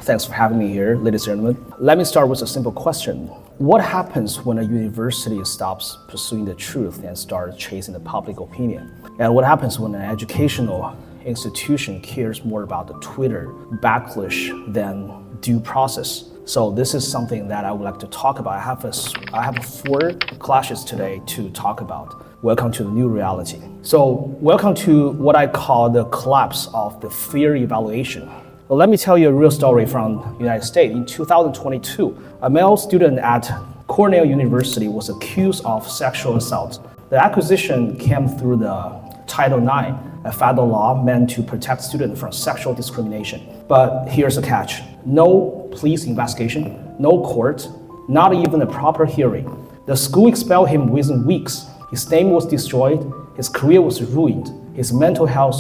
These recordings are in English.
Thanks for having me here, ladies and gentlemen. Let me start with a simple question. What happens when a university stops pursuing the truth and starts chasing the public opinion? And what happens when an educational institution cares more about the Twitter backlash than due process? So this is something that I would like to talk about. I have 4 clashes today to talk about. Welcome to the new reality. So welcome to what I call the collapse of the fear evaluation. Well, let me tell you a real story from the United States. In 2022, a male student at Cornell University was accused of sexual assault. The accusation came through the Title IX, a federal law meant to protect students from sexual discrimination. But here's the catch. No police investigation, no court, not even a proper hearing. The school expelled him within weeks. His name was destroyed, his career was ruined, his mental health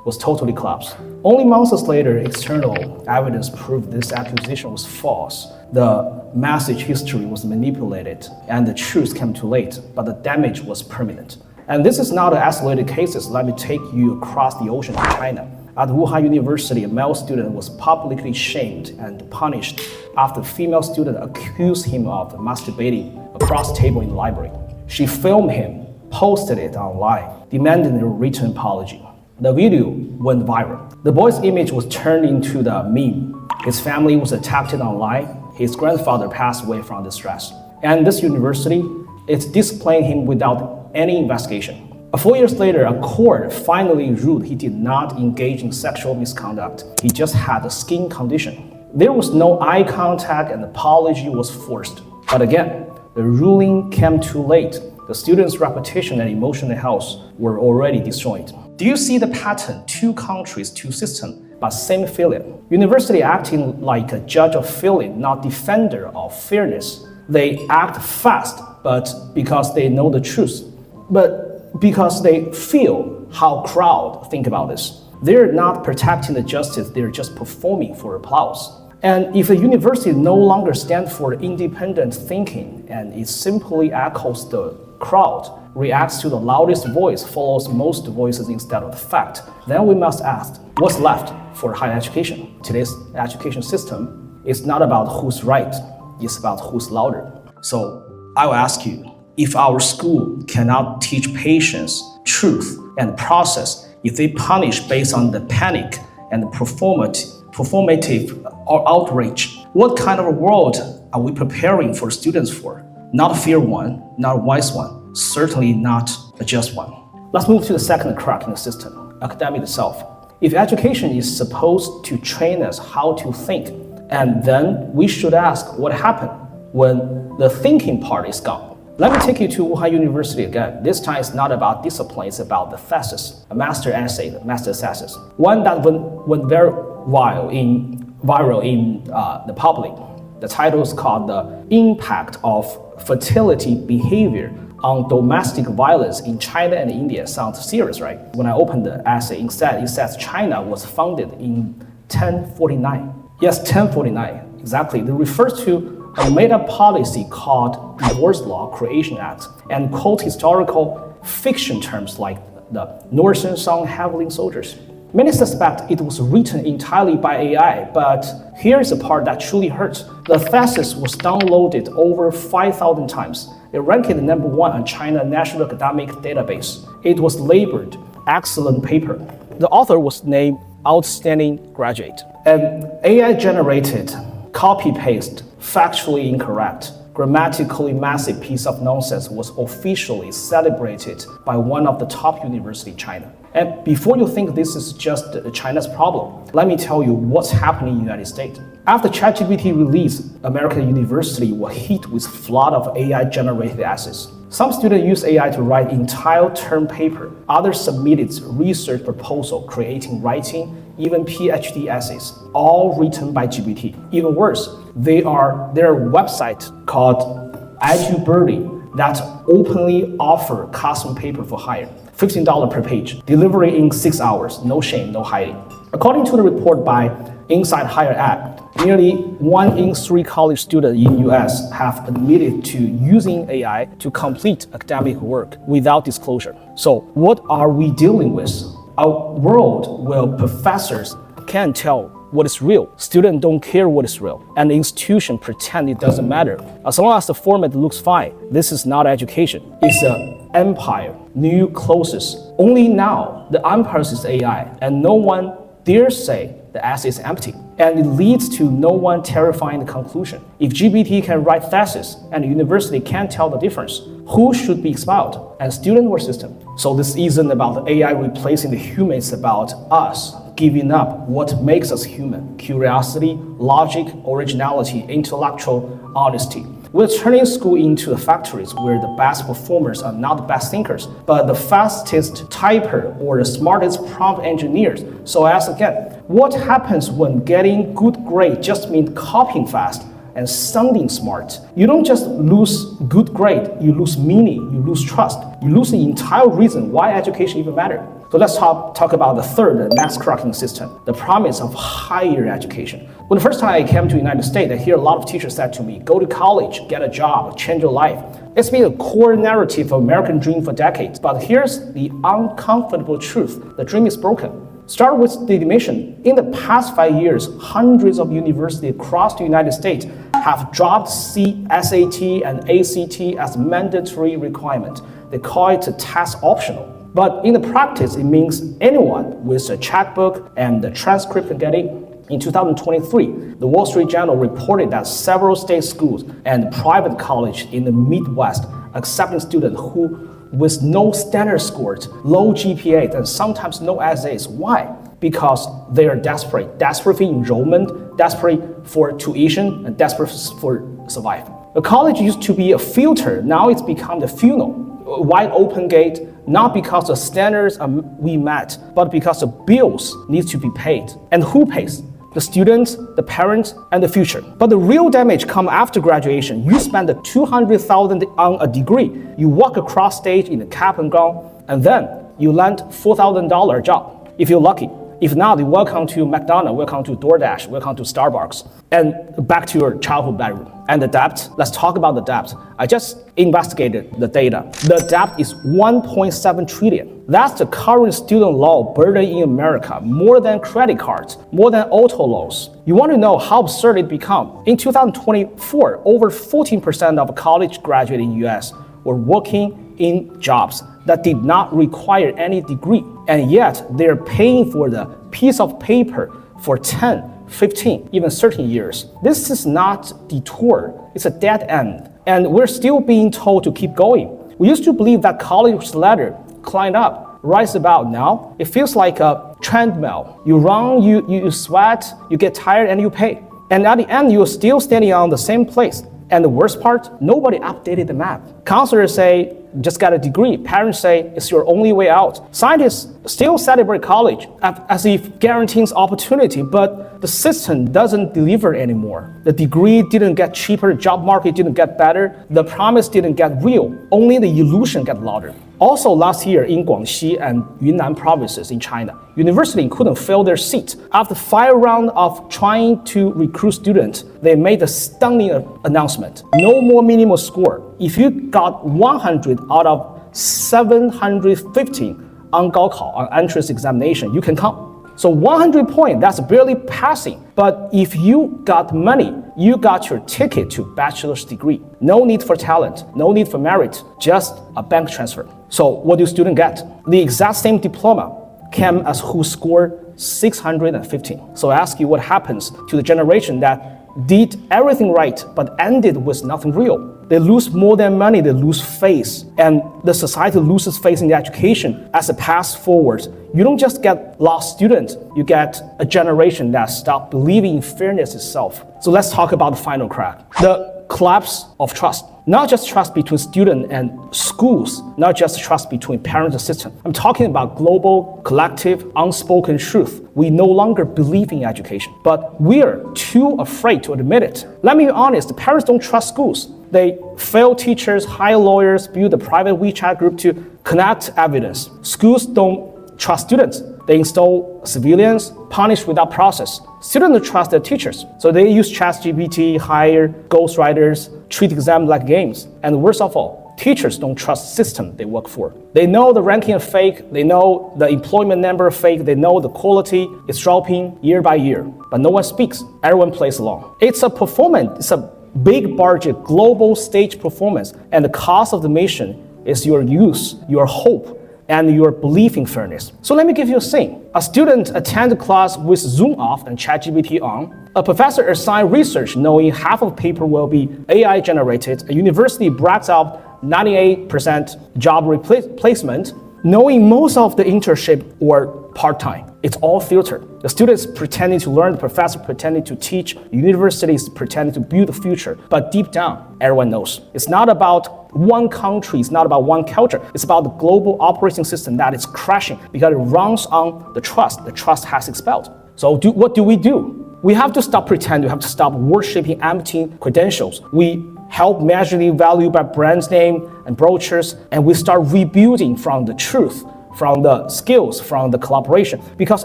was totally collapsed. Only months later, external evidence proved this accusation was false. The message history was manipulated, and the truth came too late, but the damage was permanent. And this is not an isolated case. Let me take you across the ocean to China. At Wuhan University, a male student was publicly shamed and punished after a female student accused him of masturbating across the table in the library. She filmed him, posted it online, demanding a written apology. The video went viral. The boy's image was turned into the meme. His family was attacked online. His grandfather passed away from distress. And this university is disciplining him without any investigation. 4 years later, a court finally ruled he did not engage in sexual misconduct. He just had a skin condition. There was no eye contact and the apology was forced. But again, the ruling came too late. The student's reputation and emotional health were already destroyed. Do you see the pattern? 2 countries, 2 systems, but same feeling. University acting like a judge of feeling, not defender of fairness. They act fast, but because they know the truth. But because they feel how crowd think about this. They're not protecting the justice, they're just performing for applause. And if a university no longer stands for independent thinking and it simply echoes the crowd, reacts to the loudest voice, follows most voices instead of the fact, then we must ask, what's left for higher education? Today's education system is not about who's right, it's about who's louder. So I will ask you, if our school cannot teach patience, truth, and process, if they punish based on the panic and performative or outrage, what kind of a world are we preparing for students for? Not a fair one, not a wise one, certainly not a just one. Let's move to the second crack in the system, academic itself. If education is supposed to train us how to think, and then we should ask what happened when the thinking part is gone. Let me take you to Wuhan University again. This time it's not about discipline, it's about the thesis, a master essay, the master thesis. One that went very viral in the public. The title is called The Impact of Fertility Behavior on Domestic Violence in China and India. Sounds serious, right? When I opened the essay, instead it says China was founded in 1049. Yes, 1049, exactly. It refers to a made-up policy called Divorce Law Creation Act and quote historical fiction terms like the Northern Song Having Soldiers. Many suspect it was written entirely by AI, but here's the part that truly hurts. The thesis was downloaded over 5,000 times. It ranked number 1 on China National Academic Database. It was labeled excellent paper. The author was named outstanding graduate. An AI-generated, copy-paste, factually incorrect, grammatically massive piece of nonsense was officially celebrated by one of the top universities in China. And before you think this is just China's problem, let me tell you what's happening in the United States. After ChatGPT release, American university was hit with flood of AI-generated essays. Some students use AI to write entire term paper. Others submitted research proposal, creating writing, even PhD essays, all written by GPT. Even worse, there are website called EduBirdie that openly offer custom paper for hire, $15 per page, delivery in 6 hours, no shame, no hiding. According to the report by Inside Higher Ed, nearly 1 in 3 college students in the US have admitted to using AI to complete academic work without disclosure. So what are we dealing with? A world where professors can't tell what is real. Students don't care what is real. And the institution pretend it doesn't matter. As long as the format looks fine, this is not education. It's an empire, new closest. Only now, the empire is AI, and no one dares say the essay is empty. And it leads to no one terrifying the conclusion. If GPT can write thesis and the university can't tell the difference, who should be expelled? And student or system? So this isn't about the AI replacing the human, it's about us giving up what makes us human. Curiosity, logic, originality, intellectual honesty. We're turning school into the factories where the best performers are not the best thinkers, but the fastest typer or the smartest prompt engineers. So I ask again, what happens when getting good grade just means copying fast and sounding smart? You don't just lose good grade, you lose meaning, you lose trust, you lose the entire reason why education even matters. So let's talk about the third, the next cracking system, the promise of higher education. When the first time I came to the United States, I hear a lot of teachers said to me, go to college, get a job, change your life. It's been a core narrative of American dream for decades, but here's the uncomfortable truth. The dream is broken. Start with the admission. In the past 5 years, hundreds of universities across the United States have dropped SAT and ACT as mandatory requirement. They call it a test optional. But in the practice, it means anyone with a checkbook and the transcript can get in. In 2023, the Wall Street Journal reported that several state schools and private colleges in the Midwest accepting students who with no standard scores, low GPA, and sometimes no essays. Why? Because they are desperate for enrollment, desperate for tuition, and desperate for survival. The college used to be a filter, now it's become the funnel. A wide open gate, not because the standards we met, but because the bills need to be paid. And who pays? The students, the parents, and the future. But the real damage comes after graduation. You spend $200,000 on a degree. You walk across stage in a cap and gown, and then you land $4,000 job, if you're lucky. If not, welcome to McDonald's, welcome to DoorDash, welcome to Starbucks. And back to your childhood bedroom. And the debt, let's talk about the debt. I just investigated the data. The debt is 1.7 trillion. That's the current student loan burden in America, more than credit cards, more than auto loans. You want to know how absurd it become? In 2024, over 14% of college graduates in the US were working in jobs that did not require any degree. And yet they're paying for the piece of paper for 10, 15, even 13 years. This is not detour, it's a dead end. And we're still being told to keep going. We used to believe that college ladder climbed up, rise about. Now it feels like a treadmill. You run, you sweat, you get tired, and you pay. And at the end, you're still standing on the same place. And the worst part, nobody updated the map. Counselors say, just got a degree. Parents say, it's your only way out. Scientists still celebrate college as if guarantees opportunity, but the system doesn't deliver anymore. The degree didn't get cheaper, the job market didn't get better, the promise didn't get real, only the illusion got louder. Also last year in Guangxi and Yunnan provinces in China, universities couldn't fill their seats. After 5 rounds of trying to recruit students, they made a stunning announcement. No more minimum score. If you got 100 out of 715 on Gaokao, on entrance examination, you can come. So 100 points, that's barely passing. But if you got money, you got your ticket to bachelor's degree. No need for talent, no need for merit, just a bank transfer. So what do students get? The exact same diploma came as who scored 615. So I ask you, what happens to the generation that did everything right but ended with nothing real? They lose more than money, they lose faith. And the society loses faith in the education as a path forward. You don't just get lost students, you get a generation that stopped believing in fairness itself. So let's talk about the final crack. The collapse of trust. Not just trust between students and schools, not just trust between parents and system. I'm talking about global, collective, unspoken truth. We no longer believe in education, but we're too afraid to admit it. Let me be honest, the parents don't trust schools. They fail teachers, hire lawyers, build a private WeChat group to connect evidence. Schools don't trust students. They install civilians, punish without process. Students don't trust their teachers, so they use ChatGPT, hire ghostwriters, treat exams like games. And worst of all, Teachers don't trust the system they work for. They know the ranking is fake, they know the employment number is fake, they know the quality is dropping year by year, but no one speaks. Everyone plays along. It's a performance, it's a big budget, global stage performance, and the cost of the mission is your youth, your hope, and your belief in fairness. So let me give you a thing. A student attends a class with Zoom off and ChatGPT on. A professor assigns research knowing half of the paper will be AI generated. A university brags out 98% job replacement, knowing most of the internship or part-time. It's all filtered. The students pretending to learn, the professor pretending to teach, universities pretending to build the future. But deep down, everyone knows. It's not about one country, it's not about one culture. It's about the global operating system that is crashing because it runs on the trust. The trust has expelled. So what do? We have to stop pretending. We have to stop worshiping empty credentials. We help measuring value by brand name and brochures, and we start rebuilding from the truth, from the skills, from the collaboration. Because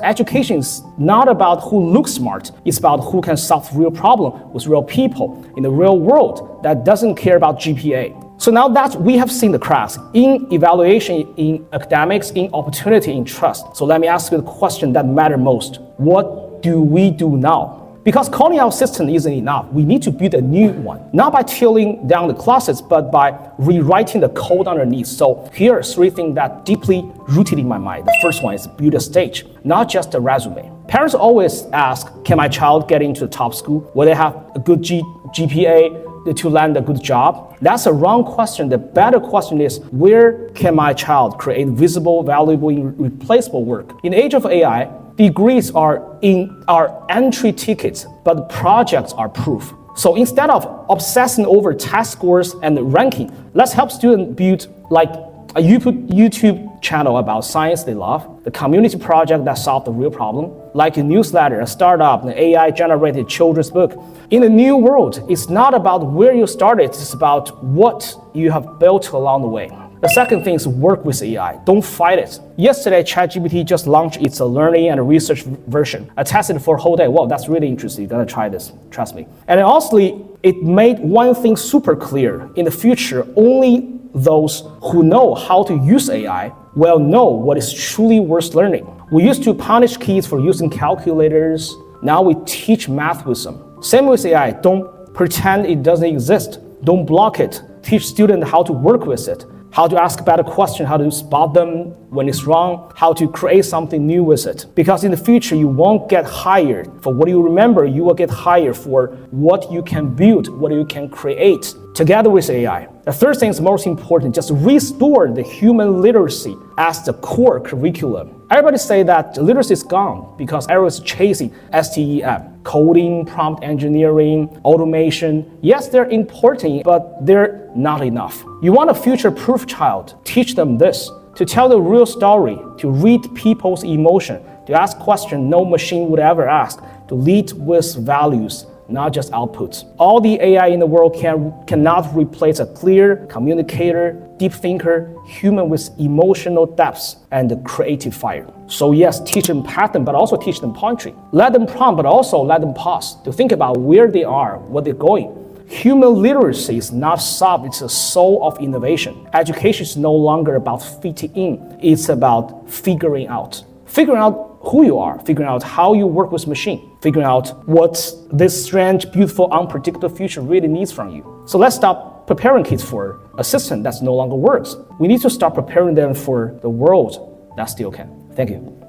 education is not about who looks smart, it's about who can solve real problem with real people in the real world that doesn't care about GPA. So now that we have seen the cracks in evaluation, in academics, in opportunity, in trust. So let me ask you the question that matters most. What do we do now? Because calling our system isn't enough. We need to build a new one, not by tearing down the classes, but by rewriting the code underneath. So here are three things that deeply rooted in my mind. The first one is build a stage, not just a resume. Parents always ask, can my child get into the top school? Will they have a good GPA to land a good job? That's a wrong question. The better question is, where can my child create visible, valuable, irreplaceable work? In the age of AI, degrees are entry tickets, but the projects are proof. So instead of obsessing over test scores and ranking, let's help students build like a YouTube channel about science they love, the community project that solved the real problem, like a newsletter, a startup, an AI-generated children's book. In the new world, it's not about where you started, it's about what you have built along the way. The second thing is work with AI. Don't fight it. Yesterday, ChatGPT just launched its learning and research version. I tested it for a whole day. Wow, that's really interesting. You're gonna try this, trust me. And honestly, it made one thing super clear. In the future, only those who know how to use AI will know what is truly worth learning. We used to punish kids for using calculators. Now we teach math with them. Same with AI. Don't pretend it doesn't exist. Don't block it. Teach students how to work with it, how to ask better questions, how to spot them when it's wrong, how to create something new with it. Because in the future, you won't get hired for what you remember, you will get hired for what you can build, what you can create together with AI. The third thing is most important, just restore the human literacy as the core curriculum. Everybody say that literacy is gone because everyone's chasing STEM, coding, prompt engineering, automation. Yes, they're important, but they're not enough. You want a future-proof child, teach them this, to tell the real story, to read people's emotion, to ask questions no machine would ever ask, to lead with values, not just outputs. All the AI in the world cannot replace a clear communicator, deep thinker, human with emotional depths and creative fire. So yes, teach them pattern, but also teach them poetry. Let them prompt, but also let them pause to think about where they are, where they're going. Human literacy is not soft, it's the soul of innovation. Education is no longer about fitting in, it's about figuring out. Figuring out who you are, figuring out how you work with machine, figuring out what this strange, beautiful, unpredictable future really needs from you. So let's stop preparing kids for a system that no longer works. We need to start preparing them for the world that still can. Thank you.